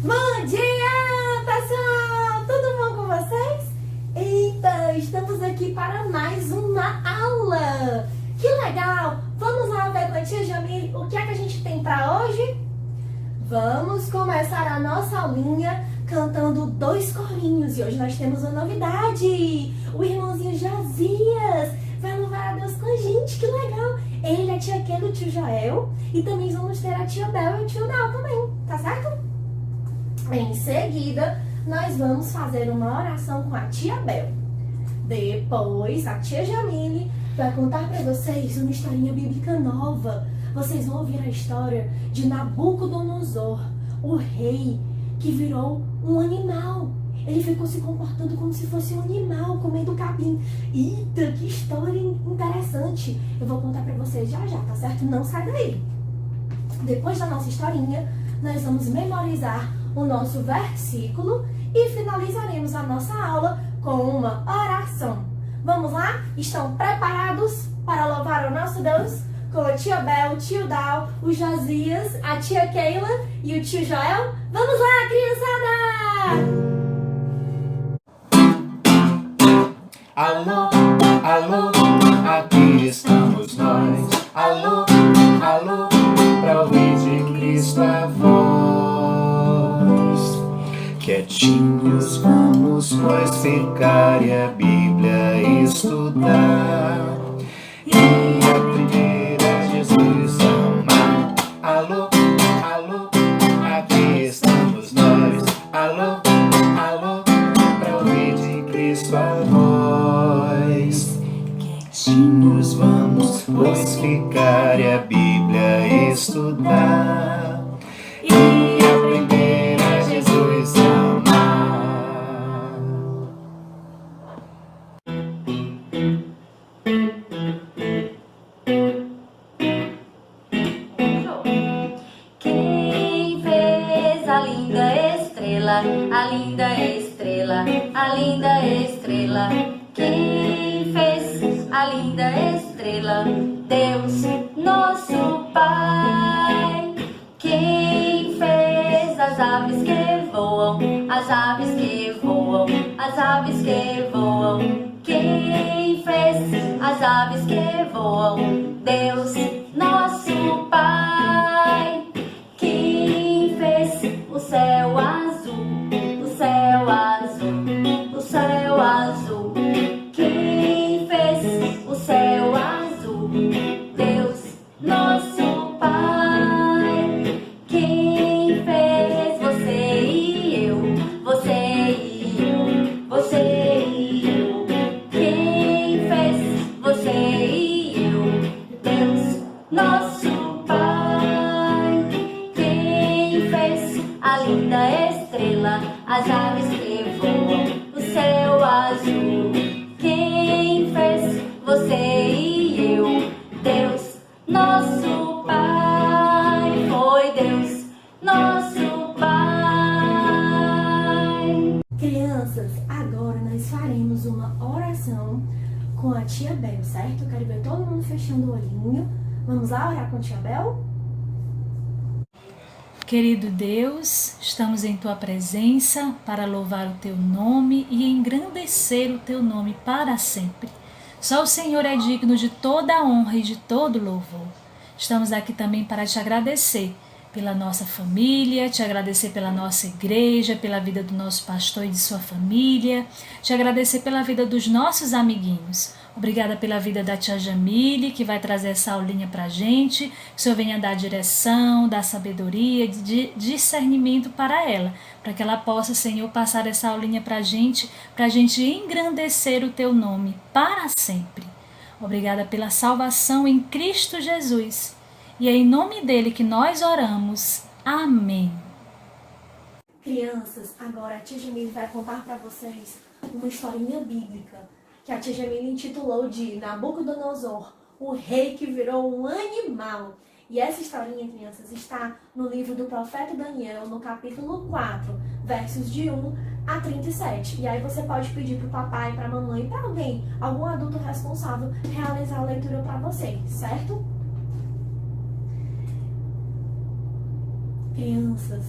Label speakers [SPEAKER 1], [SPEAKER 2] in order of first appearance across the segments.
[SPEAKER 1] Bom dia, pessoal! Tudo bom com vocês? Eita, estamos aqui para mais uma aula! Que legal! Vamos lá ver com a tia Jamile o que é que a gente tem para hoje? Vamos começar a nossa aulinha cantando 2 corinhos. E hoje nós temos uma novidade! O irmãozinho Josias vai louvar a Deus com a gente, que legal! Ele, a tia Keila, o tio Joel, e também vamos ter a tia Bel e o tio Dal também, tá certo? Em seguida, nós vamos fazer uma oração com a tia Bel. Depois, a tia Jamile vai contar para vocês uma historinha bíblica nova. Vocês vão ouvir a história de Nabucodonosor, o rei que virou um animal. Ele ficou se comportando como se fosse um animal, comendo capim. Eita, que história interessante. Eu vou contar pra vocês já já, tá certo? Não sai daí. Depois da nossa historinha, nós vamos memorizar o nosso versículo e finalizaremos a nossa aula com uma oração. Vamos lá? Estão preparados para louvar o nosso Deus? Com a tia Bel, o tio Dal, o Josias, a tia Keila e o tio Joel? Vamos lá, criançada!
[SPEAKER 2] Alô, alô, aqui estamos nós. Alô, alô, pra ouvir de Cristo a voz. Quietinhos vamos, pois, ficar e a Bíblia estudar e aprender a Jesus amar. Alô, alô, aqui estamos nós. Alô, alô, pra ouvir de Cristo a voz. Quietinhos vamos, pois, ficar e a Bíblia estudar e aprender a Jesus amar.
[SPEAKER 3] Quem fez a linda estrela, a linda estrela, a linda estrela? Quem fez a linda estrela? Deus, nosso Pai. Quem fez as aves que voam, as aves que voam, as aves que voam? Quem fez as aves que voam? Deus, nosso Pai. Quem fez o céu azul, o céu azul, o céu azul? Quem fez o céu azul? Deus, nosso Pai. Quem fez você e eu, você e eu, você e eu? Quem fez você e eu? Deus, nosso Pai. Quem fez a linda estrela, as aves que voam, o céu azul? Quem fez você e eu? Deus, nosso Pai. Foi Deus, nosso Pai.
[SPEAKER 1] Crianças, agora nós faremos uma oração com a tia Bel, certo? Eu quero ver todo mundo fechando o olhinho. Vamos lá orar com a tia Bel?
[SPEAKER 4] Querido Deus, estamos em Tua presença para louvar o Teu nome e engrandecer o Teu nome para sempre. Só o Senhor é digno de toda a honra e de todo louvor. Estamos aqui também para Te agradecer pela nossa família, Te agradecer pela nossa igreja, pela vida do nosso pastor e de sua família, Te agradecer pela vida dos nossos amiguinhos. Obrigada pela vida da tia Jamile, que vai trazer essa aulinha pra gente. Que o Senhor venha dar direção, dar sabedoria, discernimento para ela. Para que ela possa, Senhor, passar essa aulinha pra gente engrandecer o Teu nome para sempre. Obrigada pela salvação em Cristo Jesus. E é em nome dele que nós oramos. Amém.
[SPEAKER 1] Crianças, agora a tia Jamile vai contar para vocês uma historinha bíblica que a tia Jamile intitulou de Nabucodonosor, o rei que virou um animal. E essa historinha, crianças, está no livro do profeta Daniel, no capítulo 4, versos de 1 a 37. E aí você pode pedir para o papai, para a mamãe, para alguém, algum adulto responsável, realizar a leitura para vocês, certo? Crianças,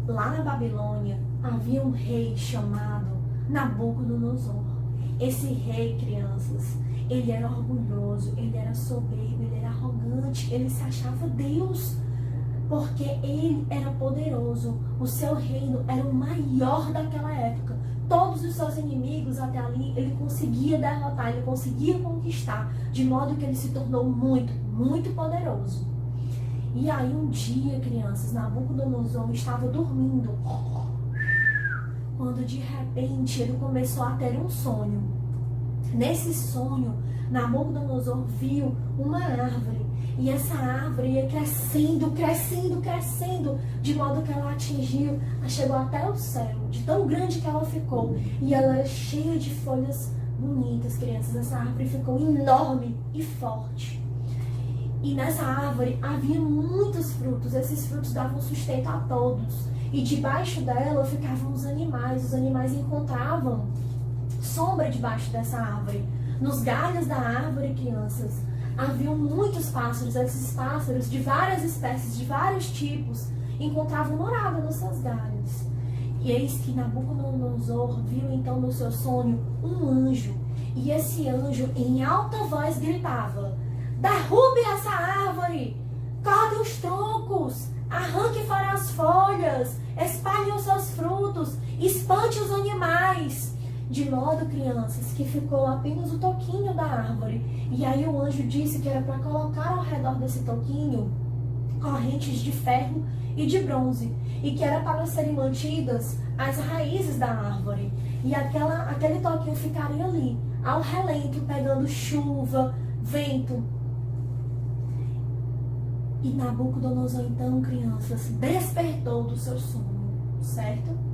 [SPEAKER 1] lá na Babilônia havia um rei chamado Nabucodonosor. Esse rei, crianças, ele era orgulhoso, ele era soberbo, ele era arrogante, ele se achava Deus, porque ele era poderoso. O seu reino era o maior daquela época. Todos os seus inimigos até ali ele conseguia derrotar, ele conseguia conquistar, de modo que ele se tornou muito, muito poderoso. E aí um dia, crianças, Nabucodonosor estava dormindo, quando de repente ele começou a ter um sonho. Nesse sonho, Nabucodonosor viu uma árvore, e essa árvore ia crescendo, crescendo, crescendo, de modo que ela chegou até o céu, de tão grande que ela ficou, e ela era cheia de folhas bonitas, crianças. Essa árvore ficou enorme e forte. E nessa árvore havia muitos frutos, esses frutos davam sustento a todos. E debaixo dela ficavam os animais encontravam sombra debaixo dessa árvore. Nos galhos da árvore, crianças, haviam muitos pássaros. Esses pássaros de várias espécies, de vários tipos, encontravam morada nos seus galhos. E eis que Nabucodonosor viu então no seu sonho um anjo. E esse anjo em alta voz gritava: derrube essa árvore, corte os troncos, arranque fora as folhas, espalhe os seus frutos, espante os animais. De modo, crianças, que ficou apenas o toquinho da árvore. E aí o anjo disse que era para colocar ao redor desse toquinho correntes de ferro e de bronze, e que era para serem mantidas as raízes da árvore. E aquele toquinho ficaria ali, ao relento, pegando chuva, vento. E Nabucodonosor, então, crianças, despertou do seu sono, certo?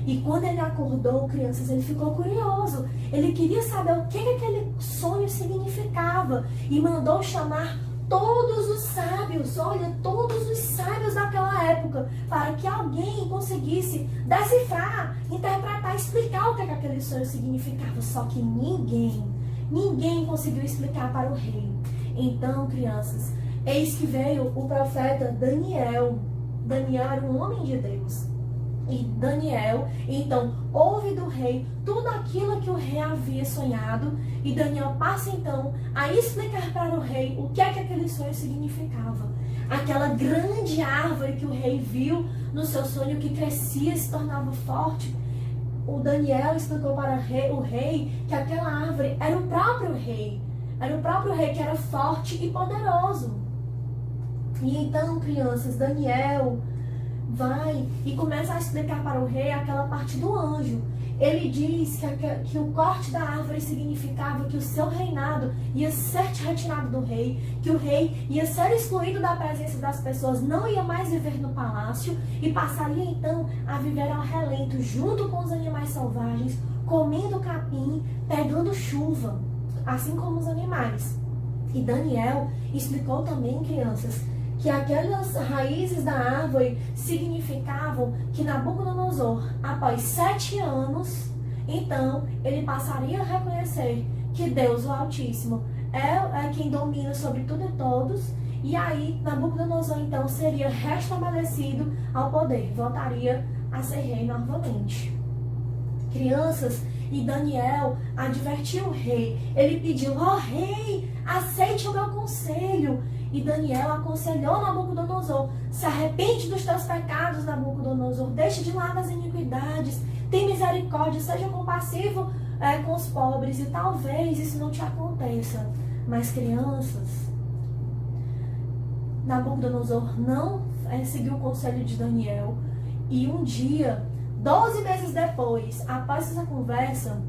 [SPEAKER 1] E quando ele acordou, crianças, ele ficou curioso. Ele queria saber o que aquele sonho significava. E mandou chamar todos os sábios, todos os sábios daquela época, para que alguém conseguisse decifrar, interpretar, explicar o que aquele sonho significava. Só que ninguém conseguiu explicar para o rei. Então, crianças, eis que veio o profeta Daniel. Daniel era um homem de Deus. E Daniel, então, ouve do rei tudo aquilo que o rei havia sonhado. E Daniel passa, então, a explicar para o rei o que é que aquele sonho significava. Aquela grande árvore que o rei viu no seu sonho, que crescia e se tornava forte. O Daniel explicou para o rei que aquela árvore era o próprio rei. Era o próprio rei que era forte e poderoso. E então, crianças, Daniel vai e começa a explicar para o rei aquela parte do anjo. Ele diz que o corte da árvore significava que o seu reinado ia ser retirado do rei, que o rei ia ser excluído da presença das pessoas, não ia mais viver no palácio e passaria então a viver ao relento, junto com os animais selvagens, comendo capim, pegando chuva, assim como os animais. E Daniel explicou também, crianças, que aquelas raízes da árvore significavam que Nabucodonosor, após 7 anos, então ele passaria a reconhecer que Deus, o Altíssimo, é quem domina sobre tudo e todos. E aí Nabucodonosor então seria restabelecido ao poder, voltaria a ser rei novamente. Crianças, e Daniel advertiu o rei. Ele pediu: ó rei, aceite o meu conselho. E Daniel aconselhou Nabucodonosor: se arrepende dos teus pecados, Nabucodonosor, deixe de lado as iniquidades, tem misericórdia, seja compassivo com os pobres, e talvez isso não te aconteça. Mas, crianças, Nabucodonosor não seguiu o conselho de Daniel. E um dia, 12 meses depois, após essa conversa,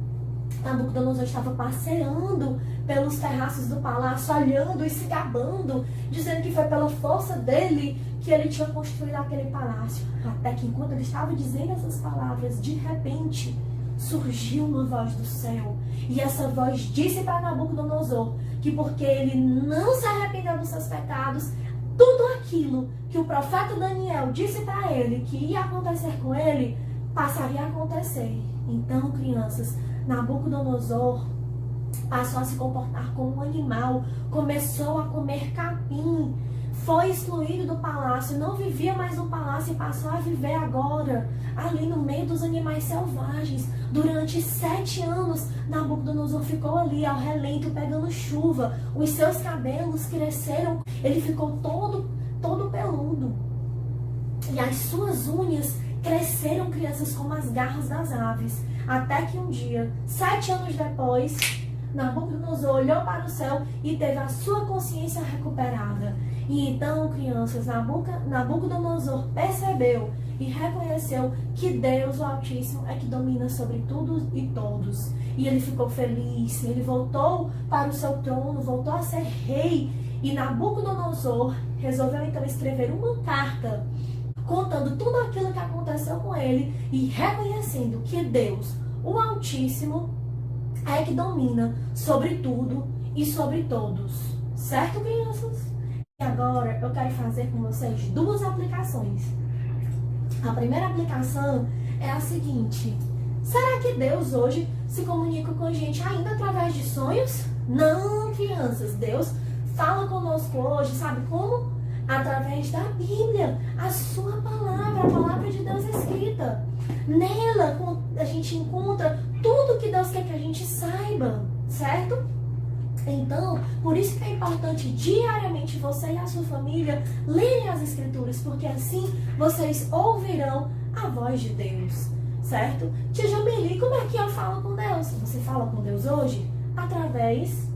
[SPEAKER 1] Nabucodonosor estava passeando pelos terraços do palácio, olhando e se gabando, dizendo que foi pela força dele que ele tinha construído aquele palácio. Até que, enquanto ele estava dizendo essas palavras, de repente surgiu uma voz do céu. E essa voz disse para Nabucodonosor que, porque ele não se arrependeu dos seus pecados, tudo aquilo que o profeta Daniel disse para ele que ia acontecer com ele, passaria a acontecer. Então, crianças, Nabucodonosor passou a se comportar como um animal, começou a comer capim, foi excluído do palácio, não vivia mais no palácio e passou a viver agora ali no meio dos animais selvagens. Durante 7 anos, Nabucodonosor ficou ali ao relento pegando chuva. Os seus cabelos cresceram, ele ficou todo peludo. E as suas unhas cresceram, crianças, como as garras das aves. Até que um dia, 7 anos depois, Nabucodonosor olhou para o céu e teve a sua consciência recuperada. E então, crianças, Nabucodonosor percebeu e reconheceu que Deus, o Altíssimo, é que domina sobre tudo e todos. E ele ficou feliz, ele voltou para o seu trono, voltou a ser rei. E Nabucodonosor resolveu então escrever uma carta contando tudo aquilo que aconteceu com ele e reconhecendo que Deus, o Altíssimo, é que domina sobre tudo e sobre todos. Certo, crianças? E agora eu quero fazer com vocês 2 aplicações. A primeira aplicação é a seguinte: será que Deus hoje se comunica com a gente ainda através de sonhos? Não, crianças. Deus fala conosco hoje, sabe como? Através da Bíblia, a sua palavra, a palavra de Deus escrita. Nela a gente encontra tudo que Deus quer que a gente saiba, certo? Então, por isso que é importante diariamente você e a sua família lerem as Escrituras, porque assim vocês ouvirão a voz de Deus, certo? Tia Jamili, como é que eu falo com Deus? Você fala com Deus hoje? Através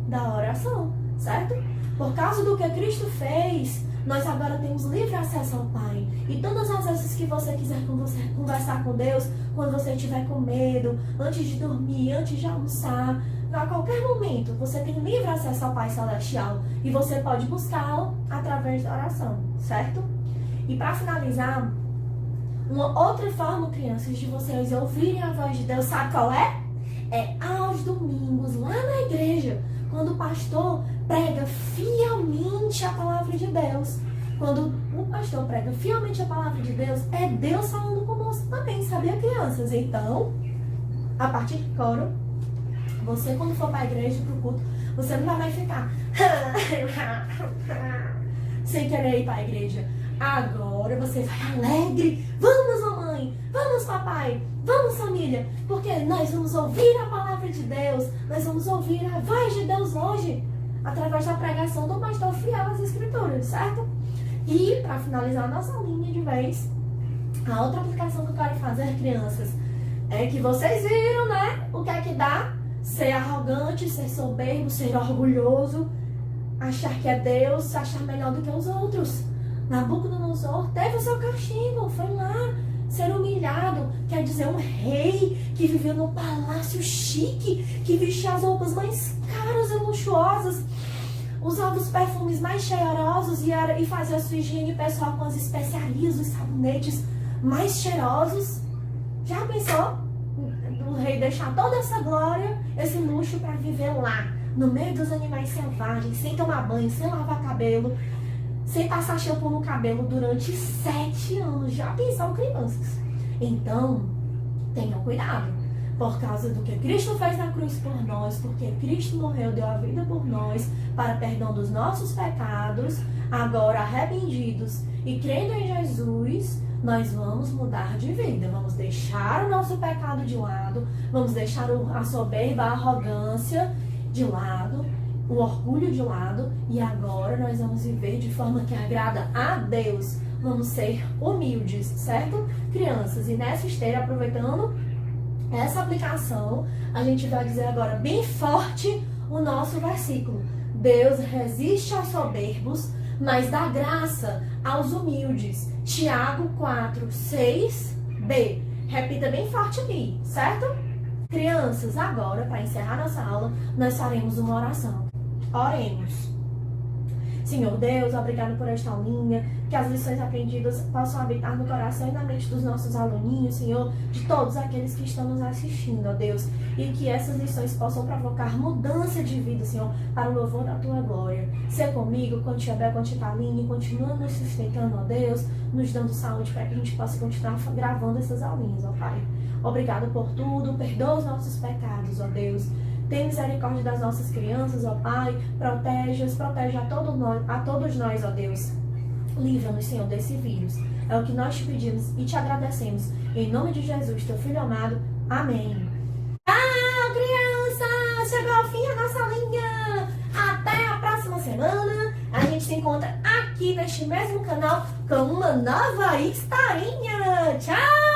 [SPEAKER 1] da oração, certo? Por causa do que Cristo fez, nós agora temos livre acesso ao Pai. E todas as vezes que você quiser conversar com Deus, quando você estiver com medo, antes de dormir, antes de almoçar, a qualquer momento, você tem livre acesso ao Pai Celestial. E você pode buscá-lo através da oração, certo? E para finalizar, uma outra forma, crianças, de vocês ouvirem a voz de Deus, sabe qual é? É aos domingos, lá na igreja, quando o pastor prega fielmente a palavra de Deus. Quando o pastor prega fielmente a palavra de Deus, é Deus falando conosco também, sabia, crianças? Então, a partir de agora, você quando for para a igreja, para o culto, você não vai ficar sem querer ir para a igreja. Agora você vai alegre. Vamos, mamãe. Vamos, papai. Vamos, família. Porque nós vamos ouvir a palavra de Deus. Nós vamos ouvir a voz de Deus hoje, através da pregação do pastor fiel às Escrituras, certo? E, para finalizar a nossa linha de vez, a outra aplicação que eu quero fazer, crianças, é que vocês viram, né? O que é que dá? Ser arrogante, ser soberbo, ser orgulhoso, achar que é Deus, se achar melhor do que os outros. Nabucodonosor teve o seu castigo, foi lá ser humilhado, quer dizer, um rei que vivia num palácio chique, que vestia as roupas mais caras e luxuosas, usava os perfumes mais cheirosos e fazia a sua higiene pessoal com as especiarias, os sabonetes mais cheirosos. Já pensou? O rei deixar toda essa glória, esse luxo para viver lá, no meio dos animais selvagens, sem tomar banho, sem lavar cabelo, sem passar shampoo no cabelo durante 7 anos. Já pensou, crianças? Então, tenham cuidado. Por causa do que Cristo fez na cruz por nós, porque Cristo morreu, deu a vida por nós, para perdão dos nossos pecados, agora arrependidos e crendo em Jesus, nós vamos mudar de vida. Vamos deixar o nosso pecado de lado, vamos deixar a soberba, a arrogância de lado, o orgulho de lado, e agora nós vamos viver de forma que agrada a Deus. Vamos ser humildes, certo, crianças? E nessa esteira, aproveitando essa aplicação, a gente vai dizer agora bem forte o nosso versículo. Deus resiste aos soberbos, mas dá graça aos humildes. Tiago 4, 6b. Repita bem forte aqui, certo? Crianças, agora, para encerrar nossa aula, nós faremos uma oração. Oremos. Senhor Deus, obrigado por esta aulinha, que as lições aprendidas possam habitar no coração e na mente dos nossos aluninhos, Senhor, de todos aqueles que estão nos assistindo, ó Deus, e que essas lições possam provocar mudança de vida, Senhor, para o louvor da Tua glória. Seja comigo, com Tia Bel, com Tia Taline, continua nos sustentando, ó Deus, nos dando saúde para que a gente possa continuar gravando essas aulinhas, ó Pai. Obrigado por tudo, perdoa os nossos pecados, ó Deus. Tem misericórdia das nossas crianças, ó Pai. Protege-as, protege a todos nós, ó Deus. Livra-nos, Senhor, desse vírus. É o que nós te pedimos e te agradecemos. Em nome de Jesus, teu Filho amado. Amém. Tchau, crianças! Chegou ao fim a nossa linha. Até a próxima semana. A gente se encontra aqui neste mesmo canal com uma nova historinha. Tchau!